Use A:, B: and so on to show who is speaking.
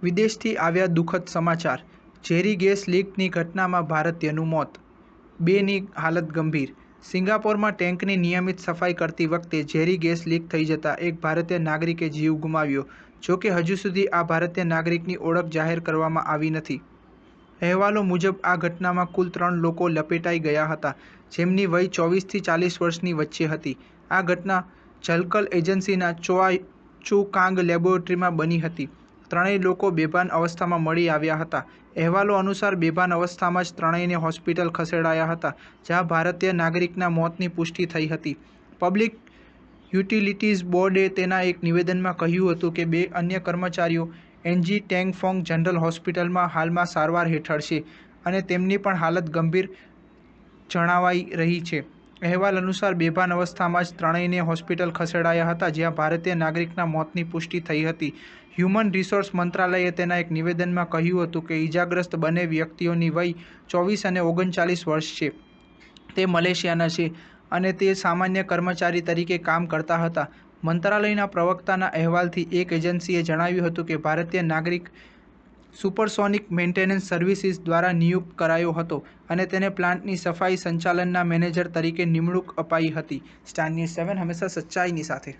A: વિદેશથી આવ્યા દુઃખદ સમાચાર. ઝેરી ગેસ લીકની ઘટનામાં ભારતીયનું મોત, 2ની હાલત ગંભીર. સિંગાપોરમાં ટેન્કની નિયમિત સફાઈ કરતી વખતે ઝેરી ગેસ લીક થઈ જતા એક ભારતીય નાગરિકે જીવ ગુમાવ્યો. જોકે હજુ સુધી આ ભારતીય નાગરિકની ઓળખ જાહેર કરવામાં આવી નથી. અહેવાલો મુજબ આ ઘટનામાં કુલ 3 લોકો લપેટાઈ ગયા હતા, જેમની વય 24 થી 40 વર્ષની વચ્ચે હતી. આ ઘટના જલકલ એજન્સીના ચોઆ ચુ કાંગ લેબોરેટરીમાં બની હતી. ત્રણેય લોકો બેભાન અવસ્થામાં મળી આવ્યા હતા. અહેવાલો અનુસાર બેભાન અવસ્થામાં જ ત્રણેયને હોસ્પિટલ ખસેડાયા હતા, જ્યાં ભારતીય નાગરિકના મોતની પુષ્ટિ થઈ હતી. પબ્લિક યુટિલિટીઝ બોર્ડે તેના એક નિવેદનમાં કહ્યું હતું કે 2 અન્ય કર્મચારીઓ એનજી ટેંગ ફોંગ જનરલ હોસ્પિટલમાં હાલમાં સારવાર હેઠળ છે અને તેમની પણ હાલત ગંભીર જણાવાઈ રહી છે. અહેવાલ અનુસાર બેભાન અવસ્થામાં જ ત્રણેયને હોસ્પિટલ ખસેડાયા હતા, જ્યાં ભારતીય નાગરિકના મોતની પુષ્ટિ થઈ હતી. હ્યુમન રિસોર્સ મંત્રાલયે તેના એક નિવેદનમાં કહ્યું હતું કે ઇજાગ્રસ્ત બંને વ્યક્તિઓની વય 24 અને 39 વર્ષ છે. તે મલેશિયાના છે અને તે સામાન્ય કર્મચારી તરીકે કામ કરતા હતા. મંત્રાલયના પ્રવક્તાના અહેવાલથી એક એજન્સીએ જણાવ્યું હતું કે ભારતીય નાગરિક સુપરસોનિક મેન્ટેનન્સ સર્વિસીસ દ્વારા નિયુક્ત કરાયો હતો અને તેને પ્લાન્ટની સફાઈ સંચાલનના મેનેજર તરીકે નિમણૂક અપાઈ હતી. સ્ટાર ન્યૂઝ 7 હંમેશા સચ્ચાઈની સાથે.